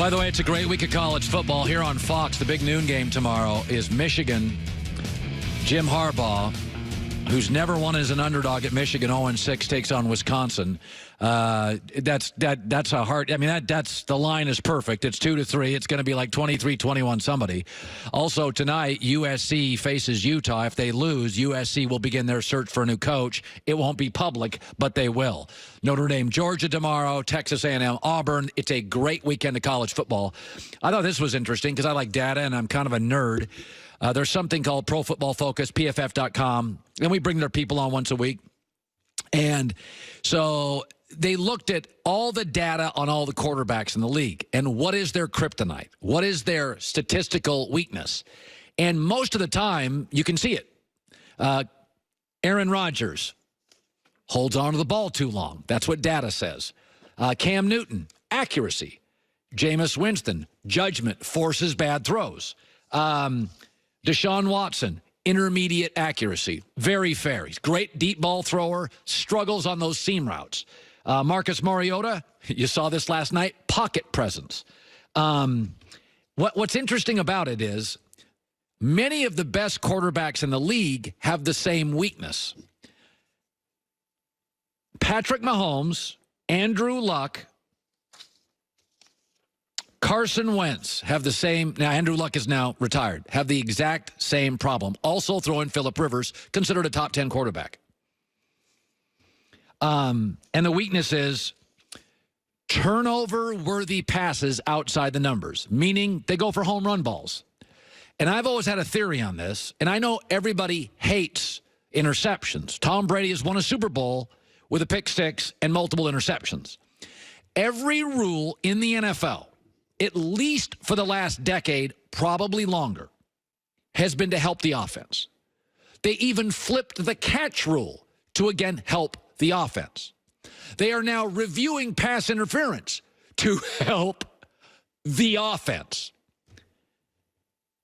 By the way, it's a great week of college football here on Fox. The big noon game tomorrow is Michigan. Jim Harbaugh, who's never won as an underdog at Michigan, 0-6, takes on Wisconsin. That's a hard. I mean, that's the line is perfect. It's 2-3. It's going to be like 23-21 somebody. Also tonight, USC faces Utah. If they lose, USC will begin their search for a new coach. It won't be public, but they will. Notre Dame, Georgia tomorrow. Texas A&M, Auburn. It's a great weekend of college football. I thought this was interesting because I like data and I'm kind of a nerd. There's something called Pro Football Focus, PFF.com, and we bring their people on once a week. And so they looked at all the data on all the quarterbacks in the league and what is their kryptonite? What is their statistical weakness? And most of the time, you can see it. Aaron Rodgers holds on to the ball too long. That's what data says. Cam Newton, accuracy. Jameis Winston, judgment, forces bad throws. Deshaun Watson, intermediate accuracy. Very fair. He's a great deep ball thrower, struggles on those seam routes. Marcus Mariota, you saw this last night, pocket presence. What's interesting about it is many of the best quarterbacks in the league have the same weakness. Patrick Mahomes, Andrew Luck, Carson Wentz have the same. Now, Andrew Luck is now retired. Have the exact same problem. Also throw in Phillip Rivers, considered a top 10 quarterback. And the weakness is turnover-worthy passes outside the numbers, meaning they go for home run balls. And I've always had a theory on this, and I know everybody hates interceptions. Tom Brady has won a Super Bowl with a pick six and multiple interceptions. Every rule in the NFL, at least for the last decade, probably longer, has been to help the offense. They even flipped the catch rule to, again, help the offense. They are now reviewing pass interference to help the offense.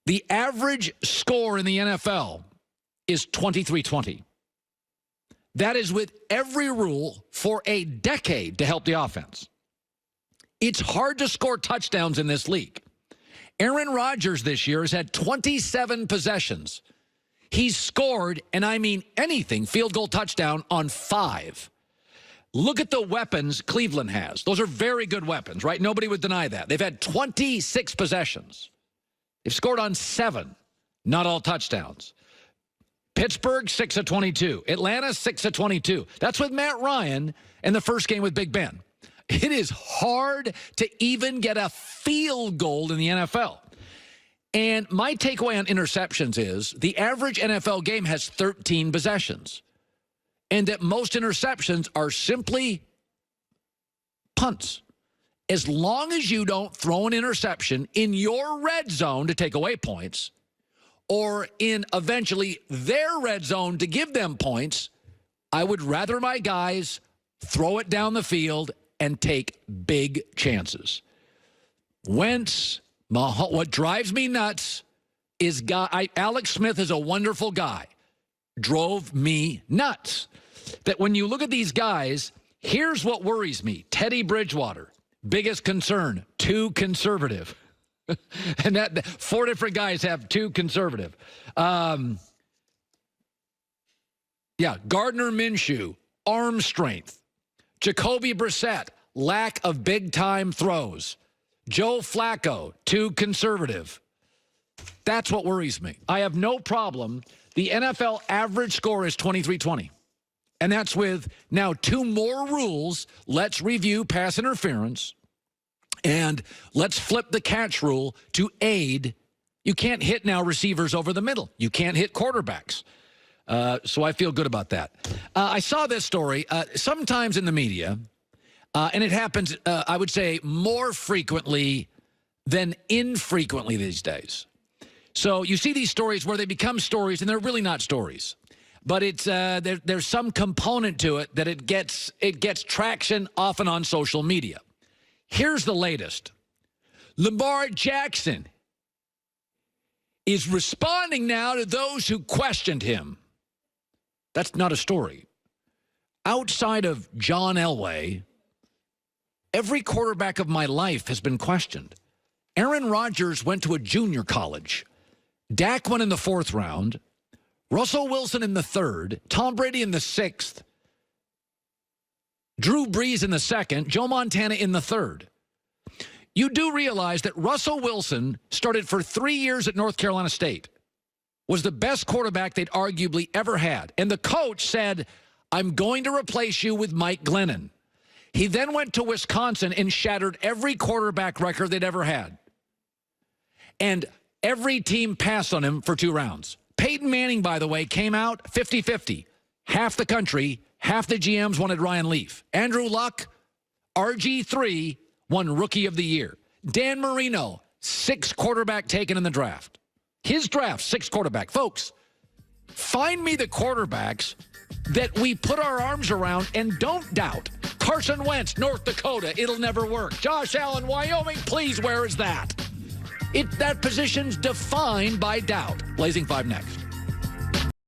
The average score in the NFL is 23-20. That is with every rule for a decade to help the offense. It's hard to score touchdowns in this league. Aaron Rodgers this year has had 27 possessions. He's scored, and I mean anything, field goal touchdown on 5. Look at the weapons Cleveland has. Those are very good weapons, right? Nobody would deny that. They've had 26 possessions. They've scored on 7, not all touchdowns. Pittsburgh, 6 of 22. Atlanta, 6 of 22. That's with Matt Ryan in the first game with Big Ben. It is hard to even get a field goal in the NFL. And my takeaway on interceptions is the average NFL game has 13 possessions. And that most interceptions are simply punts. As long as you don't throw an interception in your red zone to take away points, or in eventually their red zone to give them points, I would rather my guys throw it down the field and take big chances. Wentz, what drives me nuts is Alex Smith is a wonderful guy. Drove me nuts. That when you look at these guys, here's what worries me. Teddy Bridgewater, biggest concern, too conservative. And that 4 different guys have too conservative. Gardner Minshew, arm strength. Jacoby Brissett, lack of big-time throws. Joe Flacco, too conservative. That's what worries me. I have no problem. The NFL average score is 23-20. And that's with now 2 more rules. Let's review pass interference. And let's flip the catch rule to aid. You can't hit now receivers over the middle. You can't hit quarterbacks. So I feel good about that. I saw this story sometimes in the media, and it happens, I would say, more frequently than infrequently these days. So you see these stories where they become stories, and they're really not stories. But it's there's some component to it that it gets traction often on social media. Here's the latest. Lamar Jackson is responding now to those who questioned him. That's not a story. Outside of John Elway, every quarterback of my life has been questioned. Aaron Rodgers went to a junior college. Dak went in the 4th round. Russell Wilson in the 3rd. Tom Brady in the 6th. Drew Brees in the 2nd. Joe Montana in the 3rd. You do realize that Russell Wilson started for 3 years at North Carolina State, was the best quarterback they'd arguably ever had. And the coach said, I'm going to replace you with Mike Glennon. He then went to Wisconsin and shattered every quarterback record they'd ever had. And every team passed on him for 2 rounds. Peyton Manning, by the way, came out 50-50. Half the country, half the GMs wanted Ryan Leaf. Andrew Luck, RG3, won Rookie of the Year. Dan Marino, 6th quarterback taken in the draft. His draft, 6th quarterback. Folks, find me the quarterbacks that we put our arms around and don't doubt. Carson Wentz, North Dakota, it'll never work. Josh Allen, Wyoming, please, where is that? That position's defined by doubt. Blazing 5 next.